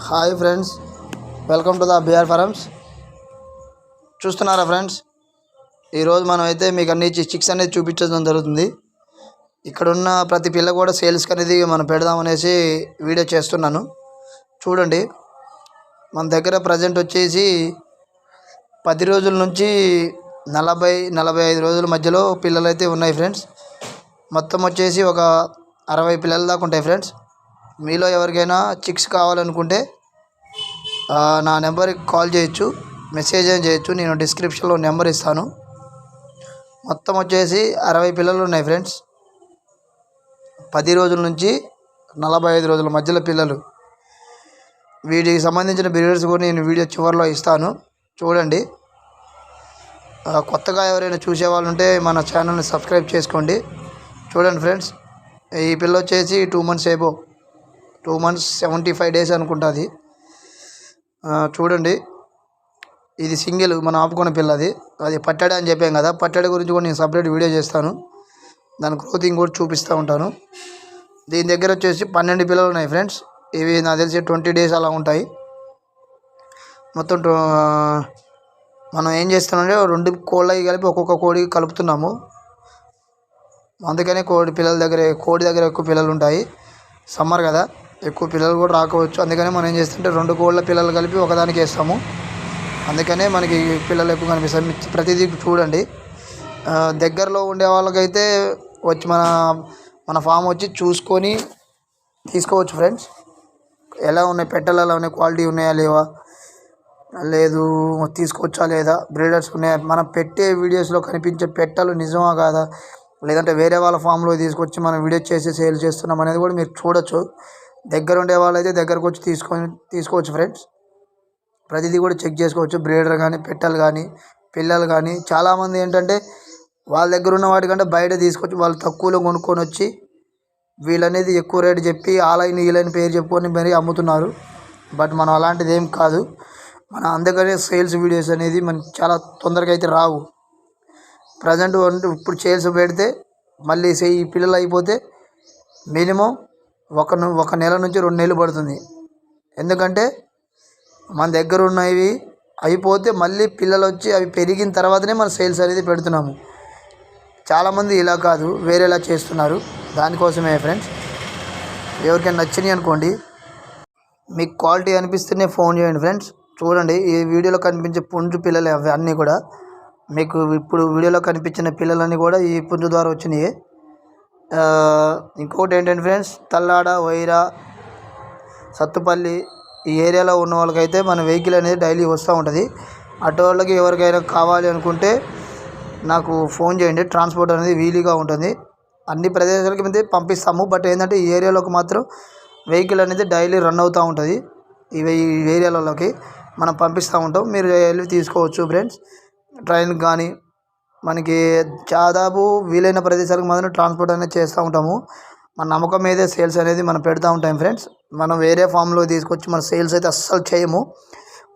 Hi friends, welcome to the BR farms. చూస్తున్నారా friends, ఈరోజు మనం అయితే మీకు అన్ని చిక్స్ అనేది చూపించడం జరుగుతుంది. ఇక్కడున్న ప్రతి పిల్ల కూడా సేల్స్కి అనేది మనం పెడదామనేసి వీడియో చేస్తున్నాను. చూడండి, మన దగ్గర ప్రజెంట్ వచ్చేసి 10 రోజుల నుంచి 40-45 రోజుల మధ్యలో పిల్లలు అయితే ఉన్నాయి ఫ్రెండ్స్. మొత్తం వచ్చేసి ఒక 60 పిల్లల దాకా ఉంటాయి ఫ్రెండ్స్. మీలో ఎవరికైనా చిక్స్ కావాలనుకుంటే నా నెంబర్కి కాల్ చేయొచ్చు, మెసేజ్ చేయొచ్చు. నేను డిస్క్రిప్షన్లో నెంబర్ ఇస్తాను. మొత్తం వచ్చేసి 60 పిల్లలు ఉన్నాయి ఫ్రెండ్స్. 10 రోజుల నుంచి 45 రోజుల మధ్యలో పిల్లలు. వీటికి సంబంధించిన బ్రీడర్స్ కూడా నేను వీడియో చివరిలో ఇస్తాను, చూడండి. కొత్తగా ఎవరైనా చూసేవాళ్ళు ఉంటే మన ఛానల్ని సబ్స్క్రైబ్ చేసుకోండి. చూడండి ఫ్రెండ్స్, ఈ పిల్ల వచ్చేసి 2 months ఏబో, 2 months 75 days అనుకుంటుంది. చూడండి, ఇది సింగిల్ మనం ఆపుకున్న పిల్ల. అది పట్టడి అని చెప్పాం కదా, పట్టడి గురించి కూడా నేను సపరేట్ వీడియో చేస్తాను. దాని గ్రోతింగ్ కూడా చూపిస్తూ ఉంటాను. దీని దగ్గర వచ్చేసి 12 పిల్లలు ఉన్నాయి ఫ్రెండ్స్. ఇవి నాకు తెలిసి 20 days అలా ఉంటాయి. మొత్తం మనం ఏం చేస్తున్నామంటే 2 కోళ్ళకి కలిపి ఒక్కొక్క కోడికి కలుపుతున్నాము. అందుకనే కోడి దగ్గర ఎక్కువ పిల్లలు ఉంటాయి. సమ్మర్ కదా, ఎక్కువ పిల్లలు కూడా రాకపోవచ్చు. అందుకనే మనం ఏం చేస్తుంటే 2 కోళ్ళ పిల్లలు కలిపి ఒకదానికి వేస్తాము. అందుకనే మనకి పిల్లలు ఎక్కువ కనిపిస్తాయి. ప్రతిదీ చూడండి. దగ్గరలో ఉండే వాళ్ళకైతే వచ్చి మన ఫామ్ వచ్చి చూసుకొని తీసుకోవచ్చు ఫ్రెండ్స్. ఎలా ఉన్నాయి పెట్టలు, ఎలా ఉన్నాయి, క్వాలిటీ ఉన్నాయా లేవా, లేదు తీసుకోవచ్చా లేదా, బ్రీడర్స్ ఉన్నాయా, మనం పెట్టే వీడియోస్లో కనిపించే పెట్టలు నిజమా కాదా, లేదంటే వేరే వాళ్ళ ఫామ్లో తీసుకొచ్చి మనం వీడియో చేసి సేల్ చేస్తున్నాం అనేది కూడా మీరు చూడొచ్చు. దగ్గర ఉండే వాళ్ళైతే దగ్గరకు వచ్చి తీసుకోవచ్చు ఫ్రెండ్స్. ప్రతిదీ కూడా చెక్ చేసుకోవచ్చు. బ్రీడర్ కానీ, పెట్టలు కానీ, పిల్లలు కానీ. చాలామంది ఏంటంటే వాళ్ళ దగ్గర ఉన్న వాటికంటే బయట తీసుకొచ్చి వాళ్ళు తక్కువలో కొనుక్కొని వచ్చి వీళ్ళనేది ఎక్కువ రేటు చెప్పి ఆలైన ఈలైన పేరు చెప్పుకొని మరీ అమ్ముతున్నారు. బట్ మనం అలాంటిది ఏం కాదు. అందుకనే సేల్స్ వీడియోస్ అనేది మనకి చాలా తొందరగా అయితే రావు. ప్రజెంట్ ఇప్పుడు సేల్స్ పెడితే మళ్ళీ ఈ పిల్లలు అయిపోతే మినిమం ఒక నెల నుంచి 2 నెలలు పడుతుంది. ఎందుకంటే మన దగ్గర ఉన్నవి అయిపోతే మళ్ళీ పిల్లలు వచ్చి అవి పెరిగిన తర్వాతనే మనం సేల్స్ అనేది పెడుతున్నాము. చాలామంది ఇలా కాదు, వేరేలా చేస్తున్నారు. దానికోసమే ఫ్రెండ్స్, ఎవరికైనా నచ్చినాయి అనుకోండి, మీకు క్వాలిటీ అనిపిస్తేనే ఫోన్ చేయండి ఫ్రెండ్స్. చూడండి, ఈ వీడియోలో కనిపించే పుంజు పిల్లలు అవి అన్నీ కూడా మీకు ఇప్పుడు వీడియోలో కనిపించిన పిల్లలన్నీ కూడా ఈ పుంజు ద్వారా వచ్చినాయి. ఇంకోటి ఏంటంటే ఫ్రెండ్స్, తల్లాడ, వైరా, సత్తుపల్లి ఈ ఏరియాలో ఉన్న వాళ్ళకైతే మన వెహికల్ అనేది డైలీ వస్తూ ఉంటుంది. అటు వాళ్ళకి ఎవరికైనా కావాలి అనుకుంటే నాకు ఫోన్ చేయండి. ట్రాన్స్పోర్ట్ అనేది వీలుగా ఉంటుంది. అన్ని ప్రదేశాలకి మీద పంపిస్తాము. బట్ ఏంటంటే ఈ ఏరియాలోకి మాత్రం వెహికల్ అనేది డైలీ రన్ అవుతూ ఉంటుంది. ఈ ఏరియాలలోకి మనం పంపిస్తూ ఉంటాం. మీరు వెళ్ళి తీసుకోవచ్చు ఫ్రెండ్స్. ట్రైన్కి కానీ మనకి దాదాపు వీలైన ప్రదేశాలకు మాత్రం ట్రాన్స్పోర్ట్ అనేది చేస్తూ ఉంటాము. మన నమ్మకం మీదే సేల్స్ అనేది మనం పెడతా ఉంటాం ఫ్రెండ్స్. మనం వేరే ఫామ్లో తీసుకొచ్చి మన సేల్స్ అయితే అస్సలు చేయము.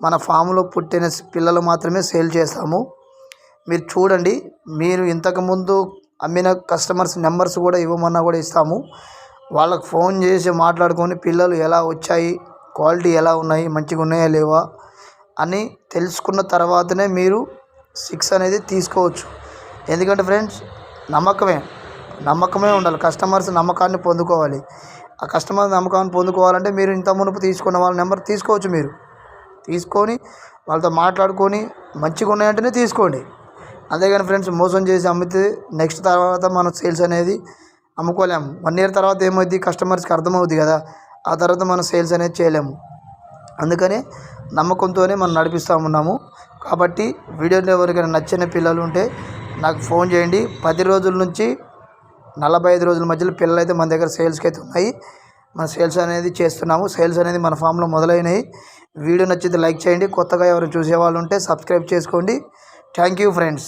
మన ఫామ్లో పుట్టిన పిల్లలు మాత్రమే సేల్ చేస్తాము. మీరు చూడండి, మీరు ఇంతకుముందు అమ్మిన కస్టమర్స్ నెంబర్స్ కూడా ఇవ్వమన్నా కూడా ఇస్తాము. వాళ్ళకు ఫోన్ చేసి మాట్లాడుకొని పిల్లలు ఎలా వచ్చాయి, క్వాలిటీ ఎలా ఉన్నాయి, మంచిగా ఉన్నాయా లేవా అని తెలుసుకున్న తర్వాతనే మీరు 6 అనేది తీసుకోవచ్చు. ఎందుకంటే ఫ్రెండ్స్, నమ్మకమే ఉండాలి. కస్టమర్స్ నమ్మకాన్ని పొందుకోవాలి. ఆ కస్టమర్ నమ్మకాన్ని పొందుకోవాలంటే మీరు ఇంత మునుపు తీసుకున్న వాళ్ళ నెంబర్ తీసుకోవచ్చు. మీరు తీసుకొని వాళ్ళతో మాట్లాడుకొని మంచిగా ఉన్నాయంటేనే తీసుకోండి. అంతేగాని ఫ్రెండ్స్, మోసం చేసి అమ్మితే నెక్స్ట్ తర్వాత మనం సేల్స్ అనేది అమ్ముకోలేము. 1 year తర్వాత ఏమవుద్ది, కస్టమర్స్కి అర్థమవుద్ది కదా, ఆ తర్వాత మనం సేల్స్ అనేది చేయలేము. అందుకనే నమ్మకంతోనే మనం నడిపిస్తూ ఉన్నాము. కాబట్టి వీడియోలో ఎవరికైనా నచ్చిన పిల్లలు ఉంటే నాకు ఫోన్ చేయండి. 10 రోజుల నుంచి 45 రోజుల మధ్యలో పిల్లలు అయితే మన దగ్గర సేల్స్కి అయితే ఉన్నాయి. మన సేల్స్ అనేది చేస్తున్నాము. సేల్స్ అనేది మన ఫామ్లో మొదలైనవి. వీడియో నచ్చితే లైక్ చేయండి. కొత్తగా ఎవరైనా చూసేవాళ్ళు ఉంటే సబ్స్క్రైబ్ చేసుకోండి. Thank you friends.